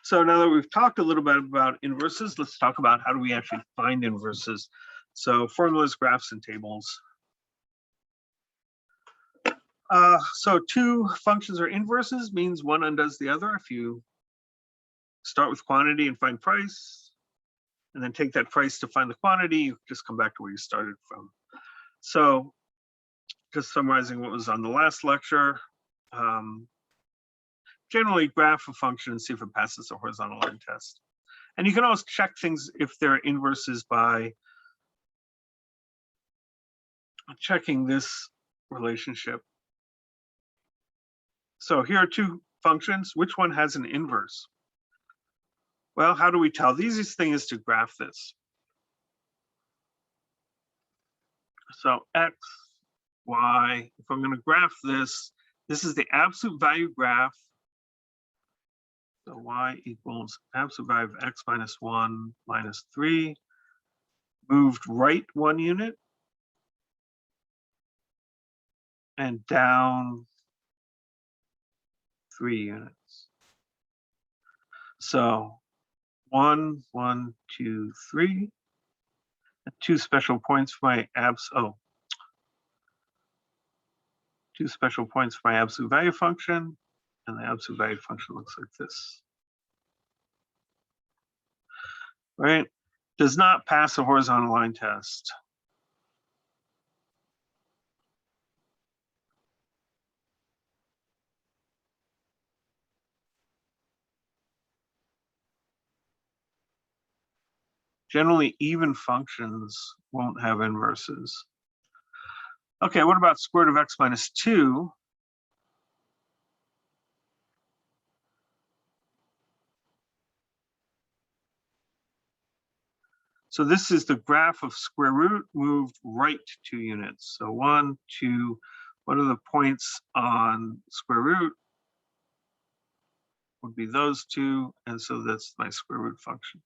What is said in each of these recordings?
So now that we've talked a little bit about inverses, let's talk about how do we actually find inverses. So formulas, graphs, and tables. So two functions are inverses means one undoes the other. If you start with quantity and find price, and then take that price to find the quantity, you just come back to where you started from. So just summarizing what was on the last lecture, generally graph a function and see if it passes the horizontal line test. And you can always check things if they're inverses by checking this relationship. So here are two functions. Which one has an inverse? Well, how do we tell? The easiest thing is to graph this. So x, y, if I'm going to graph this, this is the absolute value graph. So y equals absolute value of x minus 1 minus 3, moved right 1 unit and down 3 units. So 1, 1, 2, 3. 2 special points for my two special points for my absolute value function, and the absolute value function looks like this. Right? Does not pass a horizontal line test. Generally, even functions won't have inverses. Okay, what about square root of x minus 2? So this is the graph of square root moved right 2 units. So 1, 2, what are the points on square root? Would be those two, and so that's my square root function.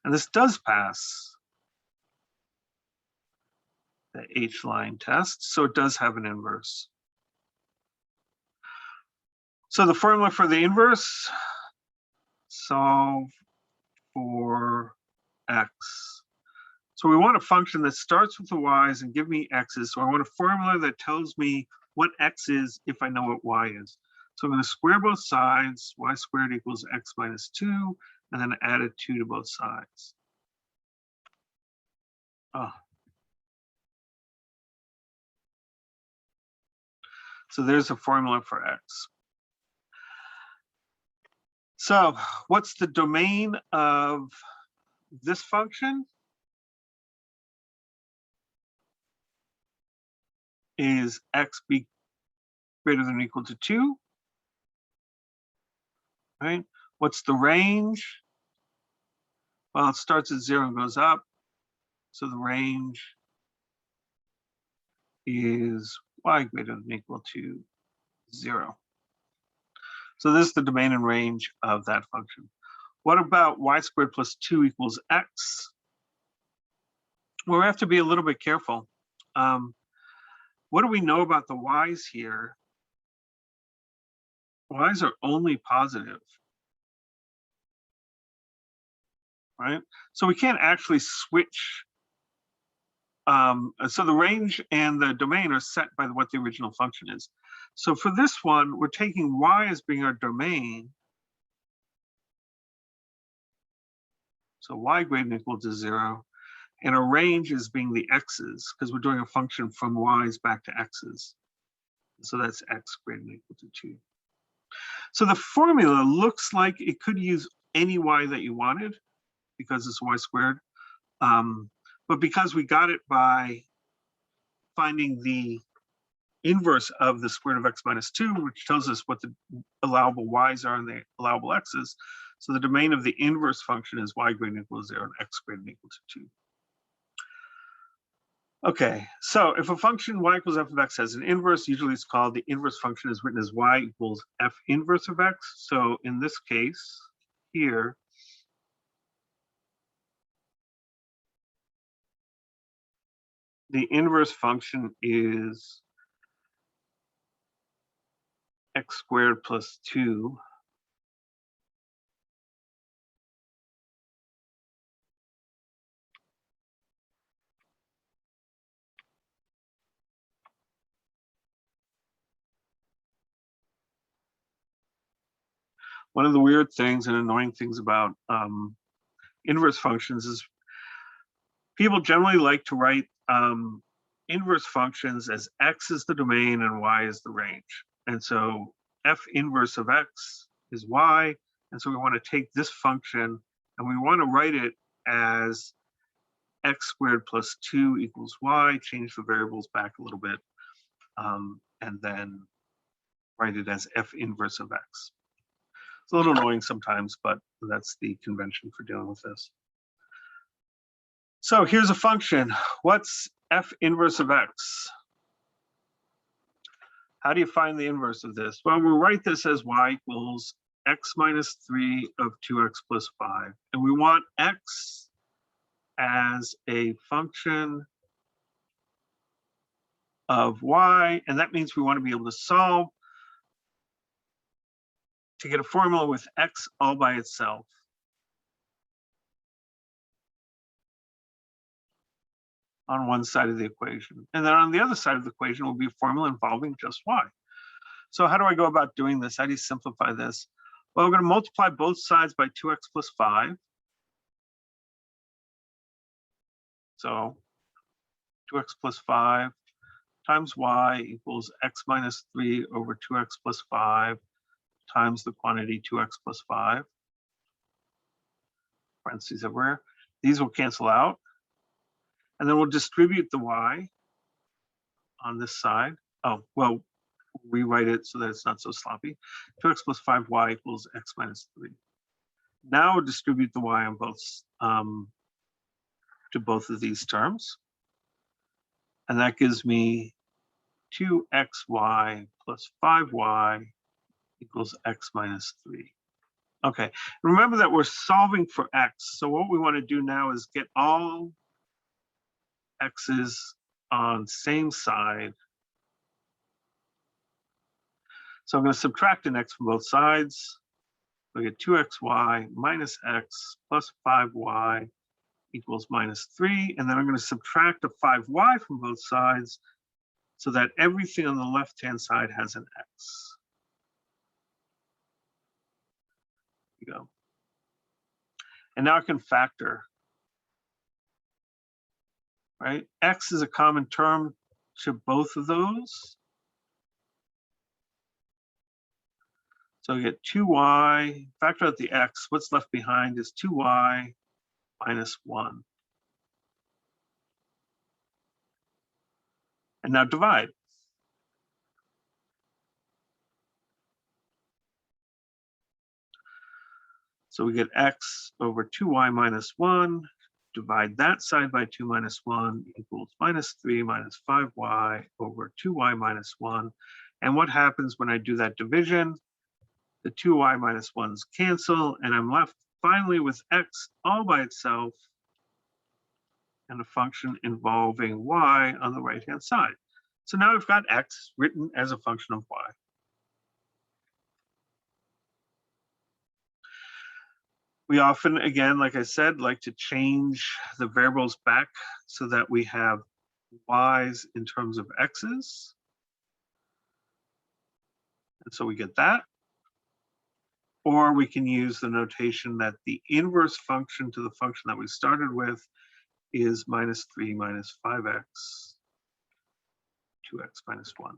And this does pass the H-line test, so it does have an inverse. So the formula for the inverse, solve for x. So we want a function that starts with the y's and give me x's. So I want a formula that tells me what x is if I know what y is. So I'm going to square both sides. Y squared equals x minus 2, and then add a 2 to both sides. Oh. So there's a formula for x. So what's the domain of this function? Is x be greater than or equal to 2? Right? What's the range? Well, it starts at 0 and goes up. So the range is y greater than or equal to 0. So this is the domain and range of that function. What about y squared plus 2 equals x? Well, we have to be a little bit careful. What do we know about the y's here? Y's are only positive, right? So we can't actually switch. So the range and the domain are set by what the original function is. So for this one, we're taking y as being our domain. So y greater than or equal to 0. And our range is being the x's, because we're doing a function from y's back to x's. So that's x greater than or equal to 2. So the formula looks like it could use any y that you wanted, because it's y squared. But because we got it by finding the inverse of the square root of x minus 2, which tells us what the allowable y's are and the allowable x's. So the domain of the inverse function is y greater than or equal to 0 and x greater than or equal to 2. Okay, so if a function y equals f of x has an inverse, usually it's called the inverse function is written as y equals f inverse of x. So in this case here, the inverse function is x squared plus 2 One of the weird things and annoying things about inverse functions is people generally like to write inverse functions as x is the domain and y is the range. And so f inverse of x is y. And so we want to take this function and we want to write it as x squared plus 2 equals y, change the variables back a little bit, and then write it as f inverse of x. It's a little annoying sometimes, but that's the convention for dealing with this. So here's a function. What's f inverse of x? How do you find the inverse of this? Well, we'll write this as y equals x minus 3 of 2x plus 5. And we want x as a function of y, and that means we want to be able to solve to get a formula with x all by itself. On one side of the equation. And then on the other side of the equation will be a formula involving just y. So how do I go about doing this? How do you simplify this? Well, we're going to multiply both sides by 2x plus 5. So 2x plus 5 times y equals x minus 3 over 2x plus 5 times the quantity 2x plus 5. Parentheses everywhere. These will cancel out. And then we'll distribute the y on this side. Oh, well, rewrite it so that it's not so sloppy. 2x plus 5y equals x minus 3. Now we'll distribute the y on both to both of these terms. And that gives me 2xy plus 5y equals x minus 3. Okay, remember that we're solving for x. So what we want to do now is get all x's on same side. So I'm going to subtract an x from both sides. We get 2xy minus x plus 5y equals minus 3. And then I'm going to subtract a 5y from both sides so that everything on the left-hand side has an x. There you go. And now I can factor. Right? X is a common term to both of those. So we get 2y, factor out the x, what's left behind is 2y minus 1. And now divide. So we get x over 2y minus 1, divide that side by 2 minus 1 equals minus 3 minus 5y over 2y minus 1. And what happens when I do that division? The 2y minus 1's cancel, and I'm left finally with x all by itself and a function involving y on the right-hand side. So now I've got x written as a function of y. We often, again, like I said, like to change the variables back so that we have y's in terms of x's. And so we get that. Or we can use the notation that the inverse function to the function that we started with is minus 3 minus 5x, 2x minus 1.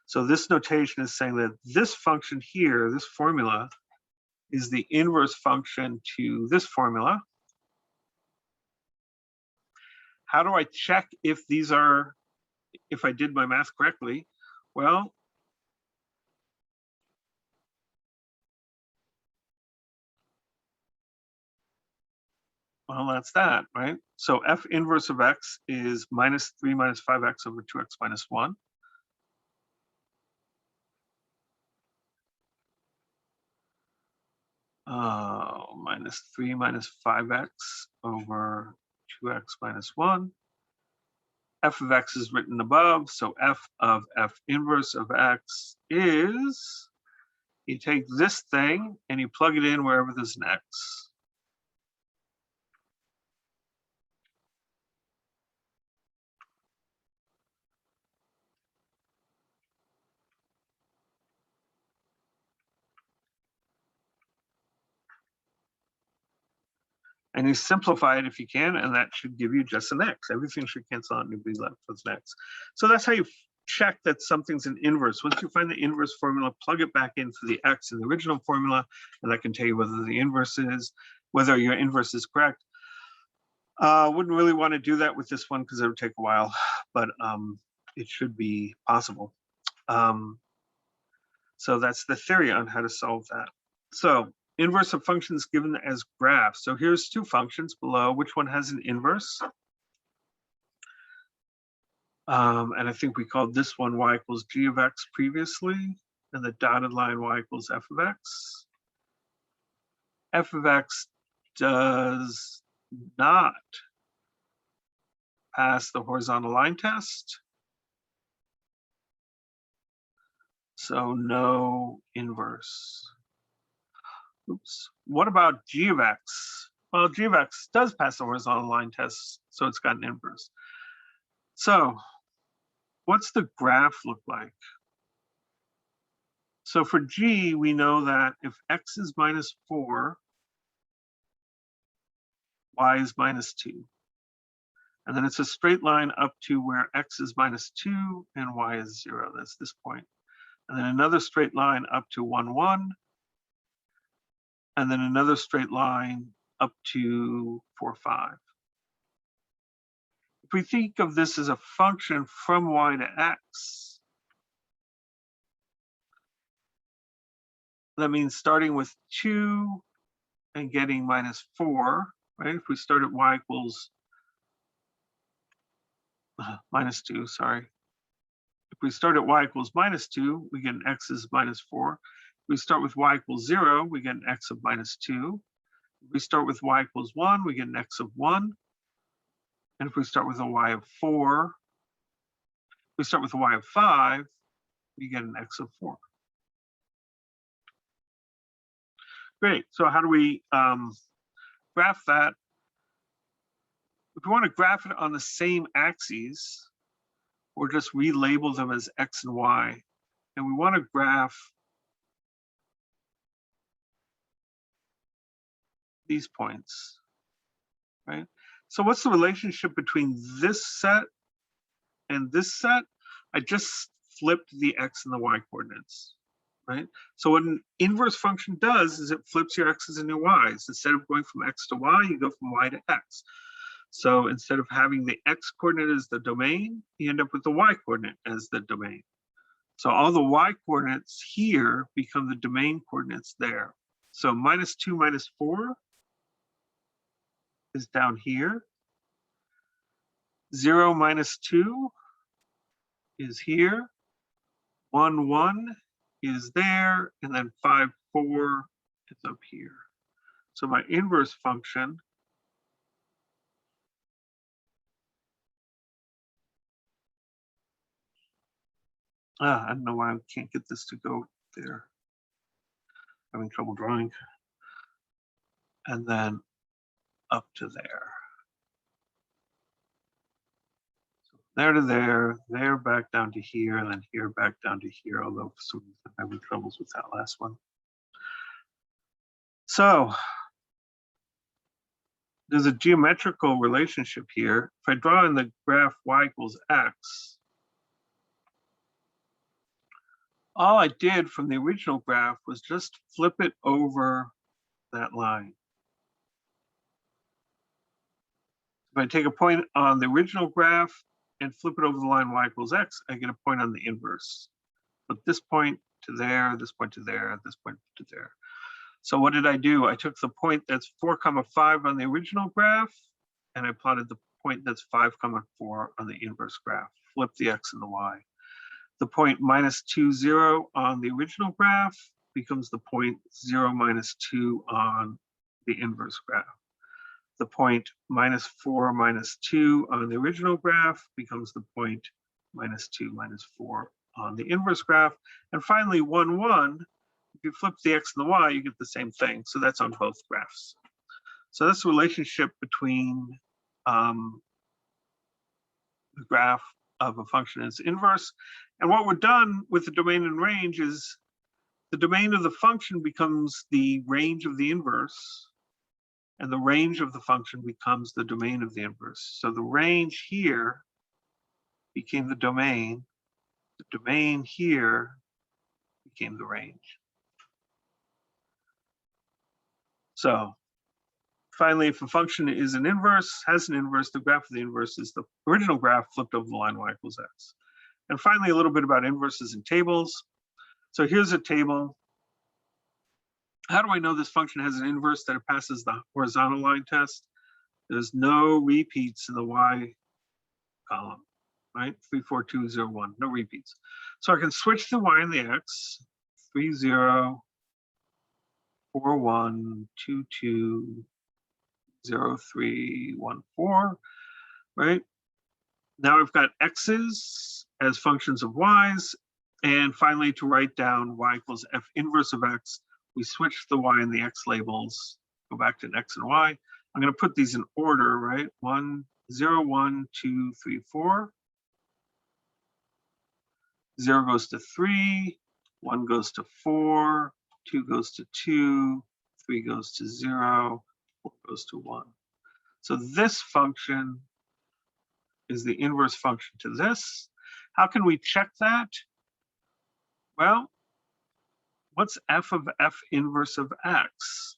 So this notation is saying that this function here, this formula, is the inverse function to this formula. How do I check if these are, if I did my math correctly? Well, that's that, right? So f inverse of x is minus 3 minus 5x over 2x minus 1. Minus 3 minus 5x over 2x minus 1. F of x is written above, so f of f inverse of x is, you take this thing and you plug it in wherever there's an x. And you simplify it if you can, and that should give you just an x. Everything should cancel out and you'll be left with an x. So that's how you check that something's an inverse. Once you find the inverse formula, plug it back in for the x in the original formula, and that can tell you whether the inverse is, whether your inverse is correct. Wouldn't really want to do that with this one because it would take a while, but it should be possible. So that's the theory on how to solve that. So inverse of functions given as graphs. So here's two functions below. Which one has an inverse? And I think we called this one y equals g of x previously, and the dotted line y equals f of x. F of x does not pass the horizontal line test. So no inverse. Oops. What about g of x? Well, g of x does pass the horizontal line test, so it's got an inverse. So what's the graph look like? So for g, we know that if x is -4, y is -2. And then it's a straight line up to where x is -2 and y is 0. That's this point. And then another straight line up to 1, 1. And then another straight line up to 4, 5. If we think of this as a function from y to x, that means starting with 2 and getting -4, right? If we start at y equals -2, sorry. If we start at y equals -2, we get an x is -4. If we start with y equals 0, we get an x of -2. If we start with y equals 1, we get an x of 1. And if we start with a y of 4, if we start with a y of 5, we get an x of 4. Great. So how do we graph that? If we want to graph it on the same axes, or just relabel them as x and y, and we want to graph these points, right? So what's the relationship between this set and this set? I just flipped the x and the y coordinates, right? So what an inverse function does is it flips your x's and your y's. Instead of going from x to y, you go from y to x. So instead of having the x coordinate as the domain, you end up with the y coordinate as the domain. So all the y coordinates here become the domain coordinates there. So -2, -4 is down here. 0, -2 is here. 1, 1 is there. And then 5, 4 is up here. So my inverse function I don't know why I can't get this to go there. Having trouble drawing. And then up to there. So there to there back down to here, and then here back down to here, although for some reason I'm having troubles with that last one. So there's a geometrical relationship here. If I draw in the graph y equals x, all I did from the original graph was just flip it over that line. If I take a point on the original graph and flip it over the line y equals x, I get a point on the inverse. But this point to there, this point to there, this point to there. So what did I do? I took the point that's 4, 5 on the original graph, and I plotted the point that's 5, 4 on the inverse graph. Flip the x and the y. The point -2, 0 on the original graph becomes the point 0, -2 on the inverse graph. The point -4, -2 on the original graph becomes the point -2, -4 on the inverse graph. And finally, 1, 1, if you flip the x and the y, you get the same thing. So that's on both graphs. So that's the relationship between the graph of a function and its inverse. And what we're done with the domain and range is the domain of the function becomes the range of the inverse, and the range of the function becomes the domain of the inverse. So the range here became the domain here became the range. So finally, if a function is an inverse, has an inverse, the graph of the inverse is the original graph flipped over the line y equals x. And finally, a little bit about inverses in tables. So here's a table. How do I know this function has an inverse that it passes the horizontal line test? There's no repeats in the y column, right? 3, 4, 2, 0, 1, no repeats. So I can switch the y and the x, 3, 0, 4, 1, 2, 2, 0, 3, 1, 4, right? Now I've got x's as functions of y's. And finally, to write down y equals f inverse of x, we switch the y and the x labels, go back to x and y. I'm going to put these in order, right? 1, 0, 1, 2, 3, 4. 0 goes to 3, 1 goes to 4, 2 goes to 2, 3 goes to 0, 4 goes to 1. So this function is the inverse function to this. How can we check that? Well, what's f of f inverse of x?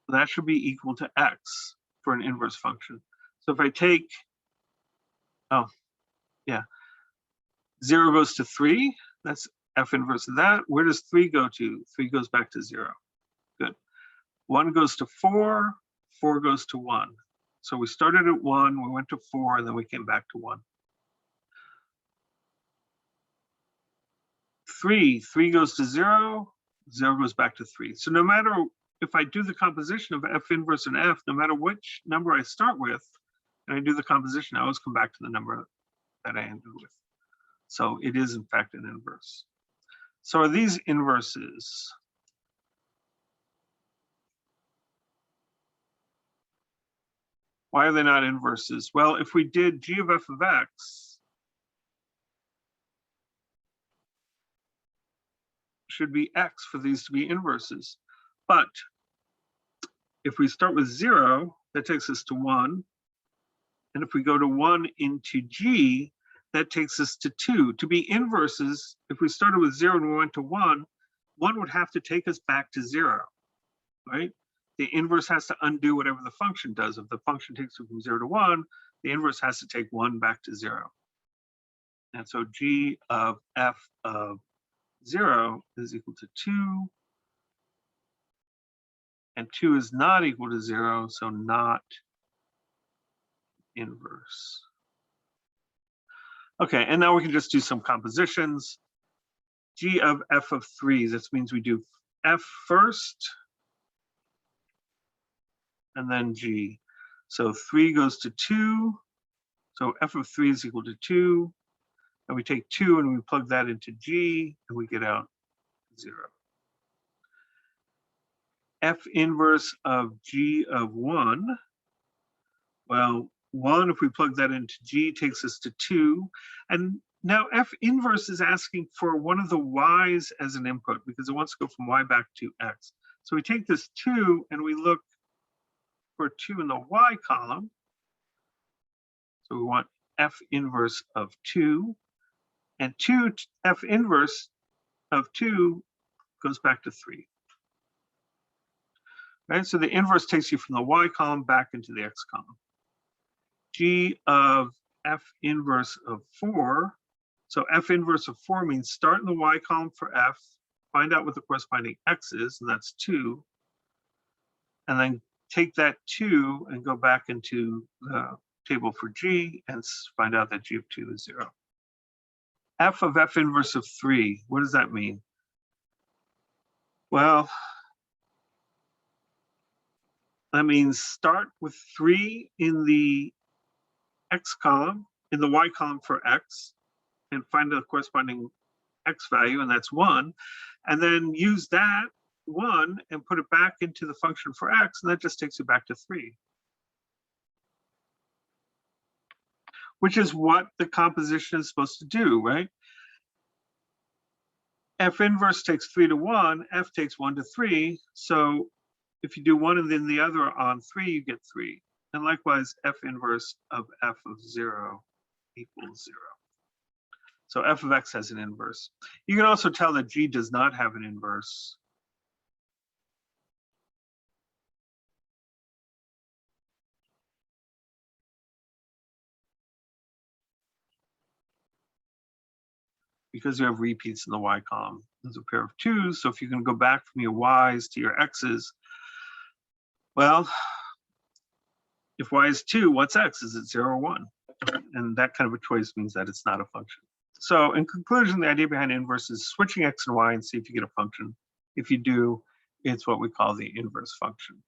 That should be equal to x for an inverse function. So if I take, 0 goes to 3, that's f inverse of that. Where does 3 go to? 3 goes back to 0. Good. 1 goes to 4, 4 goes to 1. So we started at 1, we went to 4, and then we came back to 1. 3 goes to 0, 0 goes back to 3. So no matter if I do the composition of f inverse and f, no matter which number I start with, and I do the composition, I always come back to the number that I ended with. So it is, in fact, an inverse. So are these inverses? Why are they not inverses? Well, if we did g of f of x, should be x for these to be inverses. But if we start with 0, that takes us to 1. And if we go to 1 into g, that takes us to 2. To be inverses, if we started with 0 and we went to 1, 1 would have to take us back to 0, right? The inverse has to undo whatever the function does. If the function takes you from 0 to 1, the inverse has to take 1 back to 0. And so g of f of 0 is equal to 2. And 2 is not equal to 0, so not inverse. Okay, and now we can just do some compositions. G of f of 3, this means we do f first, and then g. So 3 goes to 2, so f of 3 is equal to 2, and we take 2 and we plug that into g, and we get out 0. F inverse of g of 1, well, 1, if we plug that into g, takes us to 2. And now f inverse is asking for one of the y's as an input because it wants to go from y back to x. So we take this 2 and we look for 2 in the y column. So we want f inverse of 2. And 2, f inverse of 2 goes back to 3. Right, so the inverse takes you from the y column back into the x column. G of f inverse of 4. So f inverse of 4 means start in the y column for f, find out what the corresponding x is, and that's 2. And then take that 2 and go back into the table for g and find out that g of 2 is 0. F of f inverse of 3, what does that mean? Well, that means start with 3 in the x column, in the y column for x, and find the corresponding x value, and that's 1. And then use that 1 and put it back into the function for x, and that just takes you back to 3. Which is what the composition is supposed to do, right? F inverse takes 3 to 1, f takes 1 to 3. So If you do one and then the other on 3, you get 3. And likewise, f inverse of f of 0 equals 0. So f of x has an inverse. You can also tell that g does not have an inverse because you have repeats in the y column. There's a pair of 2s, so if you can go back from your y's to your x's, well, if y is 2, what's x? Is it 0 or 1? And that kind of a choice means that it's not a function. So in conclusion, the idea behind inverse is switching x and y and see if you get a function. If you do, it's what we call the inverse function.